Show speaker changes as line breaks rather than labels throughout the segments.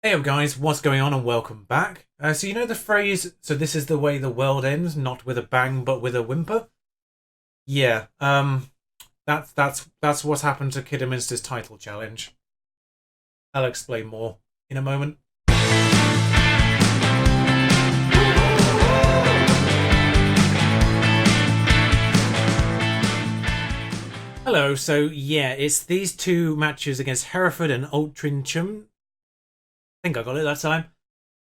Hey up guys, what's going on and welcome back. So you know the phrase, so this is the way the world ends, not with a bang but with a whimper? Yeah, that's what's happened to Kidderminster's title challenge. I'll explain more in a moment. Hello, so yeah, it's these two matches against Hereford and Altrincham. I think I got it that time.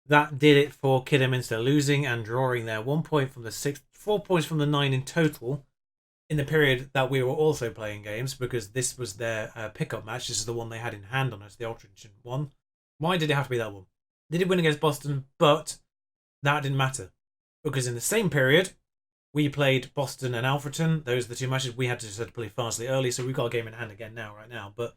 That did it for Kidderminster losing and drawing their 1 point from the 6, 4 points from the 9 in total in the period that we were also playing games, because this was their pickup match. This is the one they had in hand on us, the Altrincham one. Why did it have to be that one? They did win against Boston, but that didn't matter because in the same period we played Boston and Alfreton. Those are the two matches we had to play fastly early, so we've got a game in hand again right now. But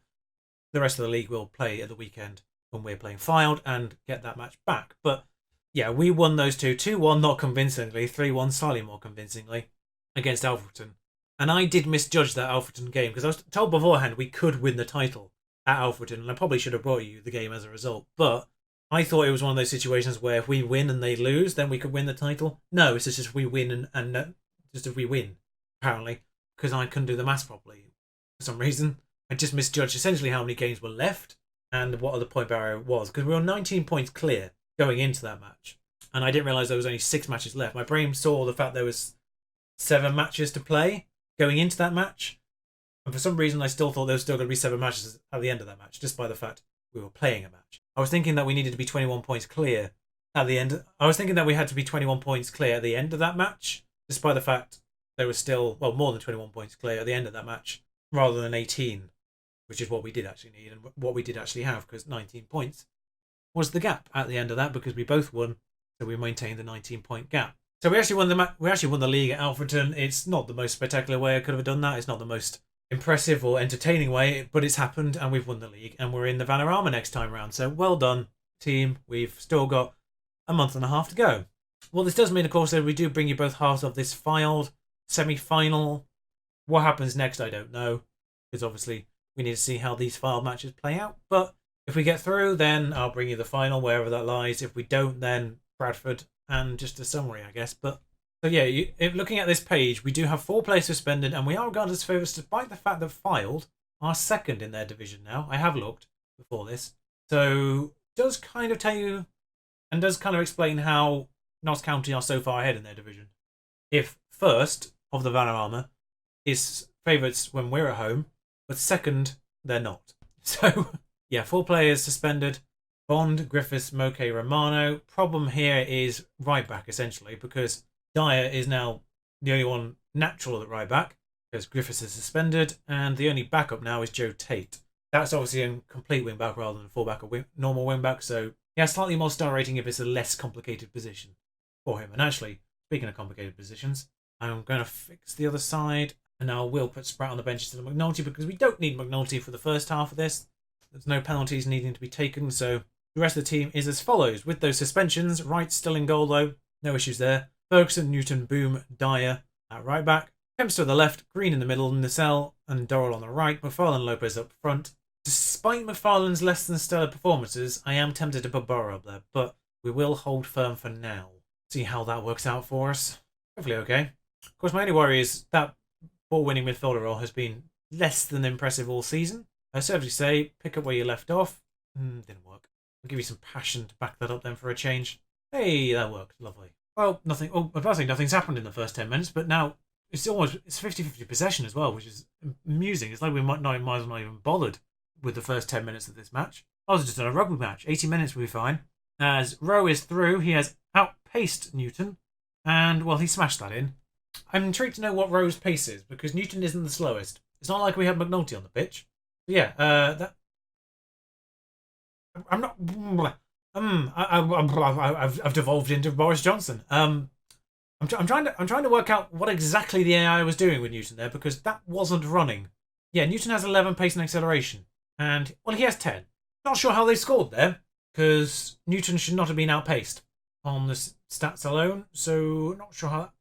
the rest of the league will play at the weekend when we're playing Fylde and get that match back. But yeah, we won those two 2-1, not convincingly, 3-1, slightly more convincingly against Alfreton. And I did misjudge that Alfreton game because I was told beforehand we could win the title at Alfreton, and I probably should have brought you the game as a result. But I thought it was one of those situations where if we win and they lose, then we could win the title. No, it's just if we win and just if we win, apparently, because I couldn't do the maths properly for some reason. I just misjudged essentially how many games were left and what the point barrier was, because we were 19 points clear going into that match, and I didn't realise there was only 6 matches left. My brain saw the fact there was 7 matches to play going into that match, and for some reason I still thought there was still going to be 7 matches at the end of that match, just by the fact we were playing a match. I was thinking that we needed to be 21 points clear at the end. I was thinking that we had to be 21 points clear at the end of that match, despite the fact there was still, well, more than 21 points clear at the end of that match, rather than 18, which is what we did actually need and what we did actually have, because 19 points was the gap at the end of that, because we both won, so we maintained the 19-point gap. So we actually won the league at Alfreton. It's not the most spectacular way I could have done that. It's not the most impressive or entertaining way, but it's happened and we've won the league and we're in the Vanarama next time round. So well done, team. We've still got a month and a half to go. Well, this does mean, of course, that we do bring you both halves of this Fylde semi-final. What happens next, I don't know, because obviously we need to see how these Fylde matches play out. But if we get through, then I'll bring you the final, wherever that lies. If we don't, then Bradford and just a summary, I guess. But so yeah, looking at this page, we do have 4 players suspended, and we are regarded as favourites despite the fact that Fylde are second in their division now. I have looked before this, so does kind of tell you and does kind of explain how Notts County are so far ahead in their division. If first of the Vanarama is favourites when we're at home, but second they're not. So yeah, 4 players suspended. Bond, Griffiths, Moke, Romano. Problem here is right back, essentially, because Dyer is now the only one natural at right back, because Griffiths is suspended, and the only backup now is Joe Tate. That's obviously a complete wing back rather than a fullback or normal wing back, so he has slightly more star rating if it's a less complicated position for him. And actually, speaking of complicated positions, I'm going to fix the other side, and now we'll put Spratt on the bench instead of McNulty, because we don't need McNulty for the first half of this. There's no penalties needing to be taken, so the rest of the team is as follows. With those suspensions, Wright still in goal though, no issues there. Ferguson, Newton, Boom, Dyer at right back. Kempster on the left, Green in the middle, Nacelle and Dorrell on the right, McFarlane Lopez up front. Despite McFarlane's less than stellar performances, I am tempted to put Burrow up there, but we will hold firm for now. See how that works out for us. Hopefully okay. Of course, my only worry is that ball-winning midfielder role has been less than impressive all season. I certainly say, pick up where you left off. Didn't work. I'll give you some passion to back that up then for a change. Hey, that worked. Lovely. Well, nothing. Oh, I think nothing's happened in the first 10 minutes, but now it's 50-50 possession as well, which is amusing. It's like we might not even bothered with the first 10 minutes of this match. I was just on a rugby match. 80 minutes will be fine. As Rowe is through, he has outpaced Newton, and well, he smashed that in. I'm intrigued to know what Rowe's pace is, because Newton isn't the slowest. It's not like we have McNulty on the pitch. But yeah, I'm not. I've devolved into Boris Johnson. I'm trying to work out what exactly the AI was doing with Newton there, because that wasn't running. Yeah, Newton has 11 pace and acceleration, and well, he has 10. Not sure how they scored there, because Newton should not have been outpaced on the stats alone. So not sure how.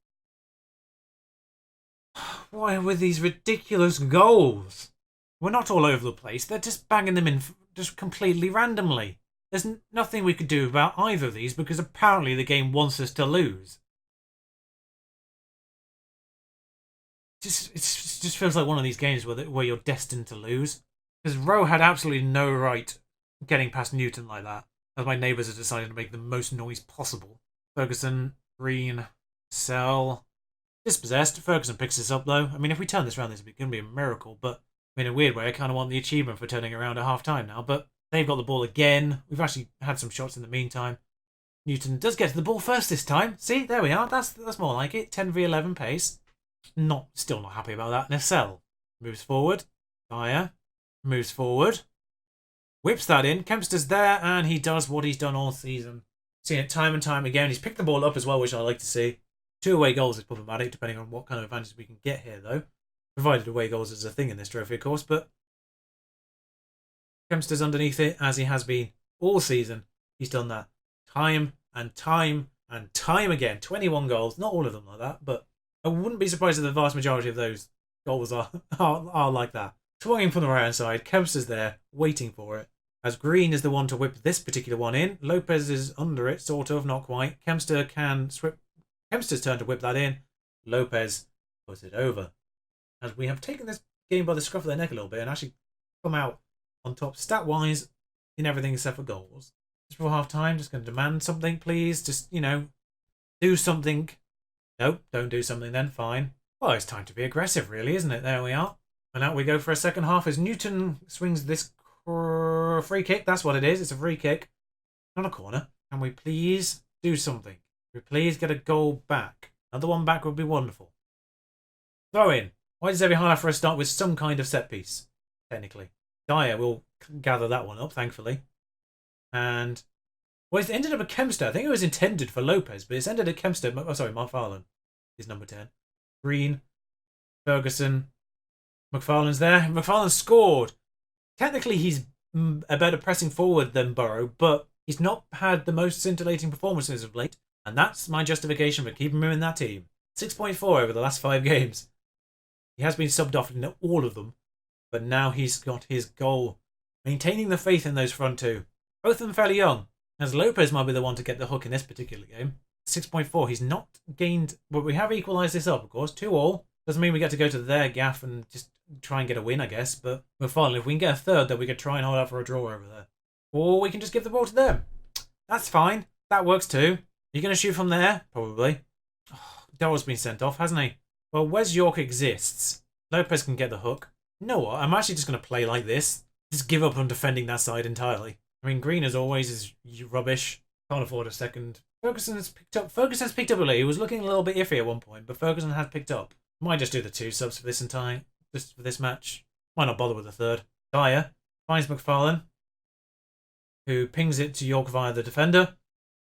Why with these ridiculous goals? We're not all over the place. They're just banging them in just completely randomly. There's nothing we could do about either of these because apparently the game wants us to lose. It just feels like one of these games where you're destined to lose. Because Rowe had absolutely no right getting past Newton like that. As my neighbours have decided to make the most noise possible. Ferguson, Green, Sell, dispossessed. Ferguson picks this up though. I mean, if we turn this around, this is going to be a miracle. But in a weird way, I kind of want the achievement for turning around at half time now. But they've got the ball again. We've actually had some shots in the meantime. Newton does get to the ball first this time. See, there we are. That's more like it. 10v11 pace. Still not happy about that. Nessel moves forward. Dyer moves forward. Whips that in. Kempster's there, and he does what he's done all season. Seen it time and time again. He's picked the ball up as well, which I like to see. 2 away goals is problematic, depending on what kind of advantage we can get here, though. Provided away goals is a thing in this trophy, of course, but Kempster's underneath it, as he has been all season. He's done that time and time and time again. 21 goals. Not all of them like that, but I wouldn't be surprised if the vast majority of those goals are like that. Swinging from the right hand side, Kempster's there, waiting for it. As Green is the one to whip this particular one in. Lopez is under it, sort of, not quite. Kempster can swip. Kempster's turn to whip that in. Lopez puts it over. As we have taken this game by the scruff of the neck a little bit and actually come out on top stat-wise in everything except for goals. Just for half time, just going to demand something, please. Just, do something. Nope, don't do something then, fine. Well, it's time to be aggressive, really, isn't it? There we are. And out we go for a second half as Newton swings this free kick. That's what it is. It's a free kick. Not a corner. Can we please do something? Can we please get a goal back? Another one back would be wonderful. Throw in. Why does every half for a start with some kind of set piece? Technically. Dyer will gather that one up, thankfully. And well, it ended up at Kempster. I think it was intended for Lopez, but it's ended at Kempster. Oh, sorry, McFarlane is number 10. Green, Ferguson, McFarlane's there. McFarlane scored. Technically, he's a better pressing forward than Burrow, but he's not had the most scintillating performances of late, and that's my justification for keeping him in that team. 6.4 over the last 5 games. He has been subbed off in all of them, but now he's got his goal. Maintaining the faith in those front two. Both of them fairly young, as Lopez might be the one to get the hook in this particular game. 6.4, he's not gained, but we have equalised this up, of course. 2-2. Doesn't mean we get to go to their gaff and just try and get a win, I guess, but we're fine. If we can get a third, then we could try and hold out for a draw over there. Or we can just give the ball to them. That's fine. That works too. Are you going to shoot from there? Probably. Oh, Darrell's been sent off, hasn't he? Well, Wes York exists. Lopez can get the hook. You know what? I'm actually just going to play like this. Just give up on defending that side entirely. I mean, Green, as always, is rubbish. Can't afford a second. Ferguson has picked up a little. He was looking a little bit iffy at one point, but Ferguson has picked up. Might just do the 2 subs for this match. Might not bother with the third. Dyer finds McFarlane, who pings it to York via the defender.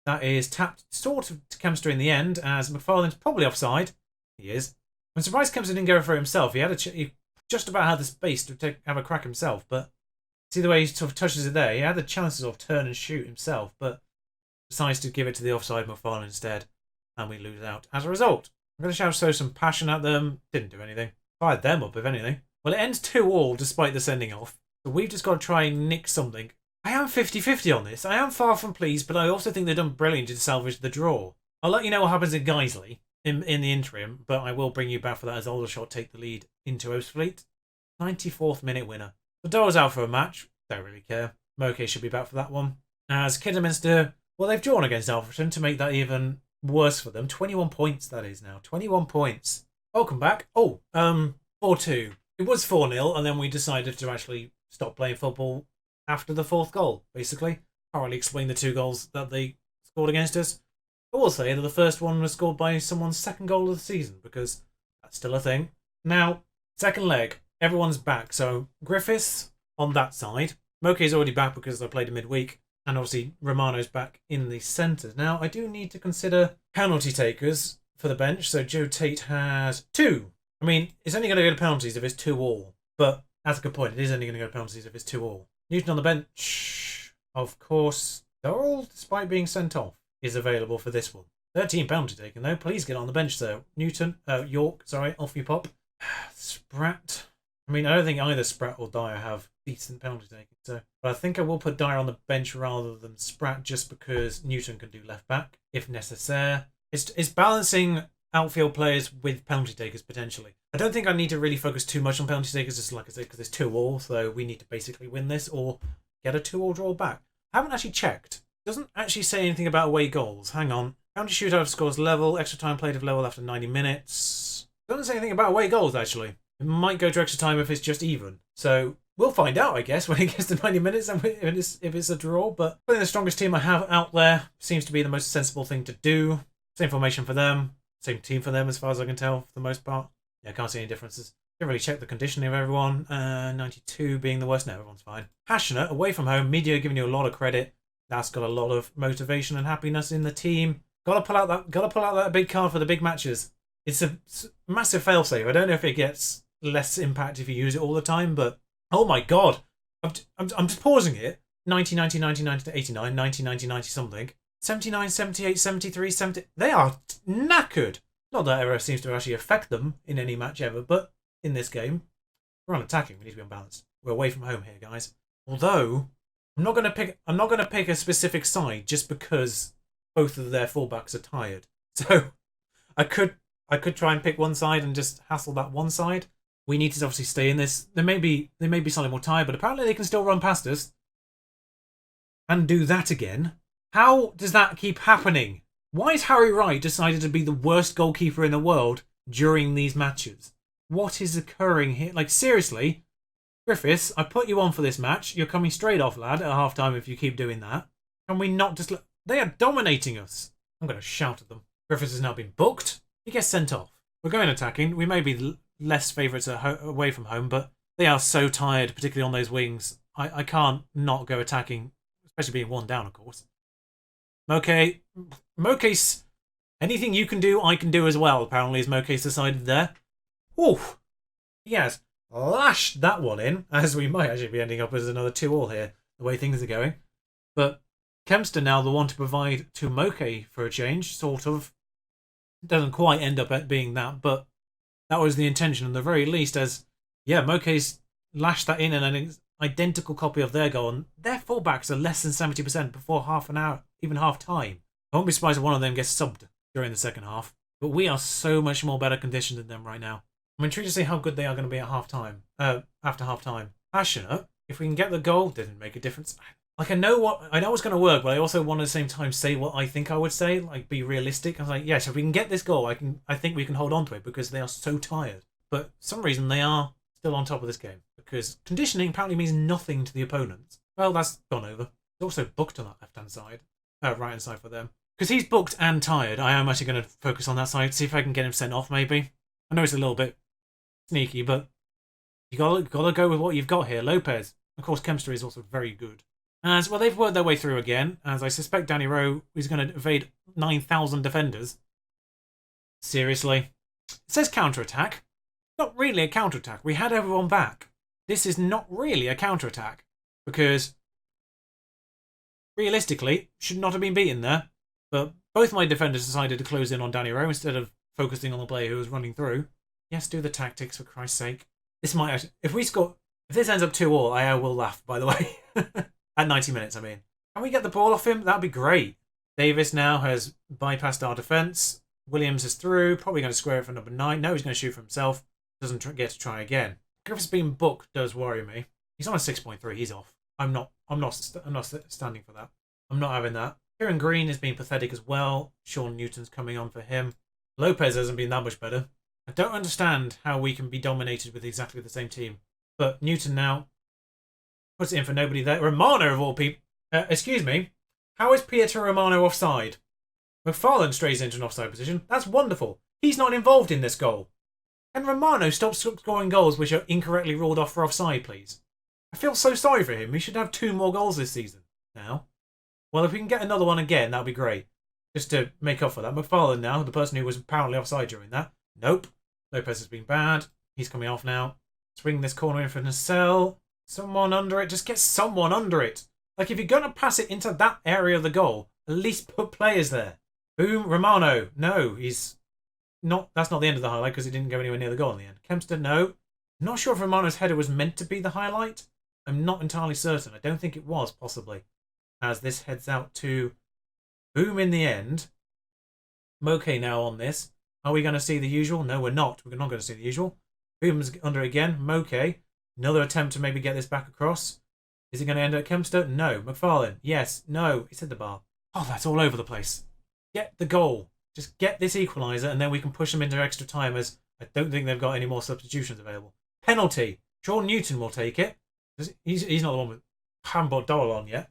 That is tapped sort of to Kempster in the end, as McFarlane's probably offside. He is. I'm surprised Kempster didn't go for it himself. He just about had the space to have a crack himself, but see the way he sort of touches it there? He had the chance to sort of turn and shoot himself, but decides to give it to the offside McFarlane instead, and we lose out. As a result, I'm going to show some passion at them. Didn't do anything. Fired them up, if anything. Well, it ends 2-2 despite the sending off, so we've just got to try and nick something. I am 50-50 on this. I am far from pleased, but I also think they've done brilliantly to salvage the draw. I'll let you know what happens at Guiseley in the interim, but I will bring you back for that as Aldershot take the lead into Oastfleet. 94th minute winner. The Dora's out for a match. Don't really care. Moke should be back for that one. As Kidderminster, well, they've drawn against Alfreton to make that even worse for them. 21 points, that is now. 21 points. Welcome back. 4-2. It was 4-0, and then we decided to actually stop playing football after the 4th goal, basically. Can't really explain the 2 goals that they scored against us. I will say that the first one was scored by someone's 2nd goal of the season, because that's still a thing. Now, second leg. Everyone's back. So, Griffiths on that side. Moke's already back because I played him midweek. And obviously, Romano's back in the centre. Now, I do need to consider penalty takers for the bench. So, Joe Tate has 2. I mean, it's only going to go to penalties if it's 2-2. But that's a good point. It is only going to go to penalties if it's 2-2. Newton on the bench. Of course, Dorrell, despite being sent off, is available for this one. 13 penalty taken, though. Please get on the bench, sir. York, sorry, off you pop. Spratt. I mean, I don't think either Spratt or Dyer have decent penalty taking. So, but I think I will put Dyer on the bench rather than Spratt just because Newton can do left back if necessary. It's balancing outfield players with penalty takers potentially. I don't think I need to really focus too much on penalty takers, just like I said, because it's 2-2, so we need to basically win this or get a 2-2 draw back. I haven't actually checked. It doesn't actually say anything about away goals. Hang on. Penalty shootout scores level, extra time played of level after 90 minutes. Doesn't say anything about away goals, actually. It might go to extra time if it's just even. So we'll find out, I guess, when it gets to 90 minutes and if it's a draw. But putting the strongest team I have out there seems to be the most sensible thing to do. Same formation for them. Same team for them as far as I can tell, for the most part. Yeah, I can't see any differences. Didn't really check the conditioning of everyone. 92 being the worst. No, everyone's fine. Passionate, away from home. Media giving you a lot of credit. That's got a lot of motivation and happiness in the team. Gotta pull out that big card for the big matches. It's a massive failsafe. I don't know if it gets less impact if you use it all the time, but oh my god. I'm just pausing it. 90, 90, 90, 90 to 89, 90, 90, 90 something. 79, 78, 73, 70. They are knackered. Not that ever seems to actually affect them in any match ever, but in this game, we're on attacking. We need to be unbalanced. We're away from home here, guys. Although I'm not gonna pick a specific side just because both of their fullbacks are tired. So I could try and pick one side and just hassle that one side. We need to obviously stay in this. They may be slightly more tired, but apparently they can still run past us and do that again. How does that keep happening? Why has Harry Wright decided to be the worst goalkeeper in the world during these matches? What is occurring here? Like, seriously, Griffiths, I put you on for this match. You're coming straight off, lad, at half-time if you keep doing that. Can we not just... They are dominating us. I'm going to shout at them. Griffiths has now been booked. He gets sent off. We're going attacking. We may be less favourites away from home, but they are so tired, particularly on those wings. I can't not go attacking, especially being one down, of course. Moke's, anything you can do, I can do as well, apparently, as Moke's decided there. Oof. He has lashed that one in, as we might actually be ending up as another 2-2 here, the way things are going. But Kempster now the one to provide to Moke for a change, sort of. Doesn't quite end up at being that, but that was the intention, at the very least, as, yeah, Moke's lashed that in an identical copy of their goal, and their fullbacks are less than 70% before half an hour, even half time. I won't be surprised if one of them gets subbed during the second half, but we are so much more better conditioned than them right now. I'm intrigued to see how good they are going to be at after half time. Passionate, if we can get the goal, didn't make a difference. Like, I know it's going to work, but I also want at the same time say what I think I would say, like be realistic. I was like, yes, if we can get this goal, I think we can hold on to it because they are so tired. But for some reason they are still on top of this game because conditioning apparently means nothing to the opponents. Well, that's gone over. He's also booked on that left-hand side, right-hand side for them. Because he's booked and tired, I am actually going to focus on that side, see if I can get him sent off maybe. I know it's a little bit sneaky, but you gotta go with what you've got here. Lopez, of course, Kempster is also very good. As well, they've worked their way through again, as I suspect Danny Rowe is going to evade 9,000 defenders. Seriously. It says counter-attack. Not really a counter-attack. We had everyone back. This is not really a counter-attack. Because, realistically, should not have been beaten there. But both my defenders decided to close in on Danny Rowe instead of focusing on the player who was running through. Yes, do the tactics, for Christ's sake. This might actually... If this ends up 2-2, I will laugh, by the way. At 90 minutes, I mean. Can we get the ball off him? That'd be great. Davis now has bypassed our defence. Williams is through. Probably going to square it for number 9. No, he's going to shoot for himself. Doesn't get to try again. Griffiths being booked does worry me. He's on a 6.3. He's off. I'm not standing for that. I'm not having that. Kieran Green is being pathetic as well. Sean Newton's coming on for him. Lopez hasn't been that much better. I don't understand how we can be dominated with exactly the same team. But Newton now puts it in for nobody there. Romano, of all people. Excuse me. How is Pietro Romano offside? McFarlane strays into an offside position. That's wonderful. He's not involved in this goal. Can Romano stop scoring goals which are incorrectly ruled off for offside, please? I feel so sorry for him. He should have 2 more goals this season now. Well, if we can get another one again, that would be great. Just to make up for that. McFarlane now, the person who was apparently offside during that. Nope. Lopez has been bad. He's coming off now. Swing this corner in for Nacelle. Someone under it. Just get someone under it. Like, if you're going to pass it into that area of the goal, at least put players there. Boom. Romano. No, he's not. That's not the end of the highlight because he didn't go anywhere near the goal in the end. Kempster, no. Not sure if Romano's header was meant to be the highlight. I'm not entirely certain. I don't think it was, possibly. As this heads out to Boom in the end. Moke now on this. Are we going to see the usual? No, we're not. We're not going to see the usual. Boom's under again. Moke. Another attempt to maybe get this back across. Is it going to end at Kempster? No. McFarlane. Yes. No. It's hit the bar. Oh, that's all over the place. Get the goal. Just get this equaliser and then we can push them into extra time, as I don't think they've got any more substitutions available. Penalty. Sean Newton will take it. He's not the one with handball doll on yet.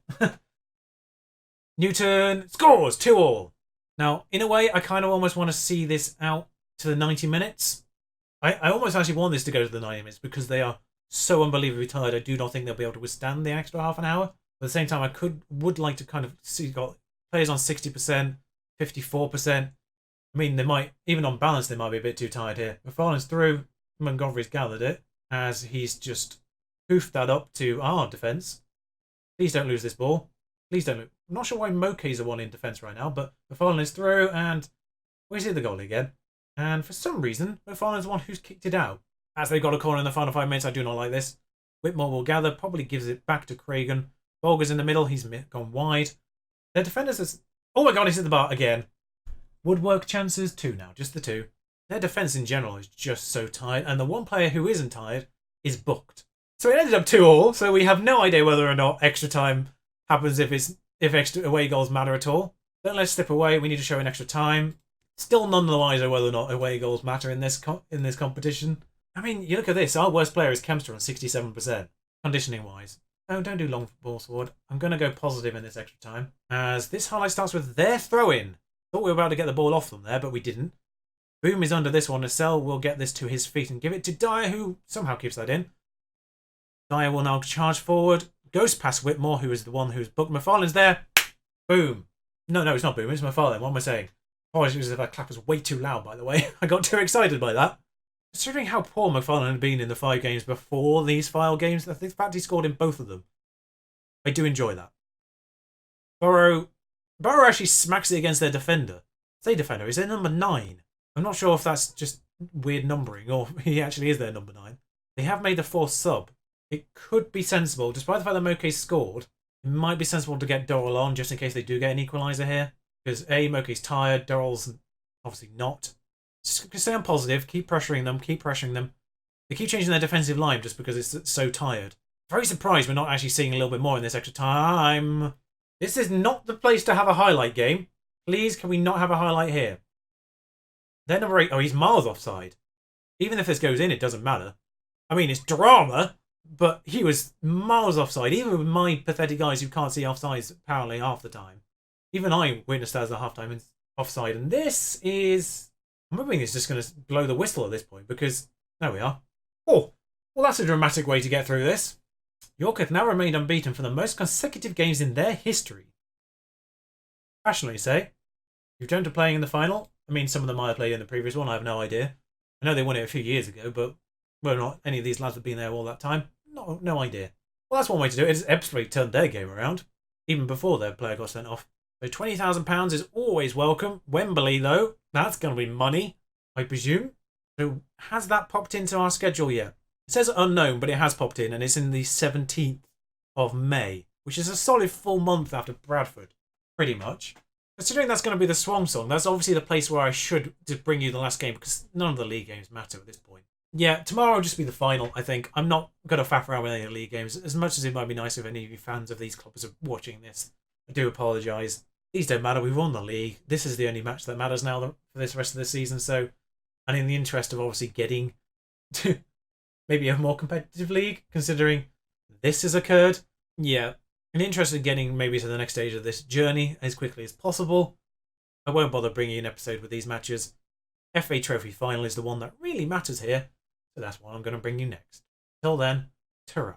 Newton scores 2-2. Now, in a way, I kind of almost want to see this out to the 90 minutes. I almost actually want this to go to the 90 minutes because they are so unbelievably tired. I do not think they'll be able to withstand the extra half an hour. But at the same time, I would like to kind of see got players on 60%, 54%. I mean, they might, even on balance, they might be a bit too tired here. McFarlane's through. Montgomery's gathered it as he's just hoofed that up to our defence. Please don't lose this ball. Please don't lose. I'm not sure why Moke's the one in defence right now, but McFarlane is through and where's the goalie again? And for some reason, McFarlane's the one who's kicked it out. As they got a corner in the final 5 minutes, I do not like this. Whitmore will gather, probably gives it back to Cragen. Bolger's in the middle, he's gone wide. Their defenders is... Oh my god, he's hit the bar again. Woodwork chances, 2 now, just the 2. Their defence in general is just so tired, and the one player who isn't tired is booked. So it ended up 2-2, so we have no idea whether or not extra time happens if extra away goals matter at all. Don't let's slip away, we need to show an extra time. Still none the wiser whether or not away goals matter in this competition. I mean, you look at this, our worst player is Kempster on 67%, conditioning-wise. Oh, don't do long balls forward. I'm going to go positive in this extra time, as this highlight starts with their throw-in. Thought we were about to get the ball off them there, but we didn't. Boom is under this one. Nassel will get this to his feet and give it to Dyer, who somehow keeps that in. Dyer will now charge forward. Goes past Whitmore, who is the one who's booked. McFarlane's there. Boom. No, it's not Boom. It's McFarlane. What am I saying? Apologies if that clap was way too loud, by the way. I got too excited by that. Considering how poor McFarlane had been in the 5 games before these Fylde games, the fact he scored in both of them, I do enjoy that. Burrow actually smacks it against their defender. Say defender, is their number 9? I'm not sure if that's just weird numbering or he actually is their number 9. They have made the 4th sub. It could be sensible, despite the fact that Moke scored, it might be sensible to get Dorrell on just in case they do get an equaliser here. Because A, Moke's tired, Dorrell's obviously not. Just stay on positive, keep pressuring them. They keep changing their defensive line just because it's so tired. Very surprised we're not actually seeing a little bit more in this extra time. This is not the place to have a highlight game. Please, can we not have a highlight here? Their number 8, oh, he's miles offside. Even if this goes in, it doesn't matter. I mean, it's drama, but he was miles offside. Even with my pathetic eyes who can't see offsides apparently half the time. Even I witnessed that as a half-time offside. And this is... I'm hoping it's just going to blow the whistle at this point because... There we are. Oh, well, that's a dramatic way to get through this. York have now remained unbeaten for the most consecutive games in their history. Passionately say. You've turned to playing in the final. I mean, some of them might have played in the previous one. I have no idea. I know they won it a few years ago, but whether or not any of these lads have been there all that time, no idea. Well, that's one way to do it. It's Ipswich turned their game around, even before their player got sent off. So £20,000 is always welcome. Wembley, though, that's going to be money, I presume. So has that popped into our schedule yet? It says unknown, but it has popped in, and it's in the 17th of May, which is a solid full month after Bradford, pretty much. Considering that's going to be the Swan Song, that's obviously the place where I should just bring you the last game, because none of the league games matter at this point. Yeah, tomorrow will just be the final, I think. I'm not going to faff around with any of the league games, as much as it might be nice if any of you fans of these clubs are watching this. I do apologise. These don't matter, we've won the league. This is the only match that matters now for this rest of the season, so... And in the interest of obviously getting to maybe a more competitive league, considering this has occurred. Yeah, in the interest of getting maybe to the next stage of this journey as quickly as possible, I won't bother bringing an episode with these matches. FA Trophy Final is the one that really matters here, so that's what I'm going to bring you next. Till then, ta-ra.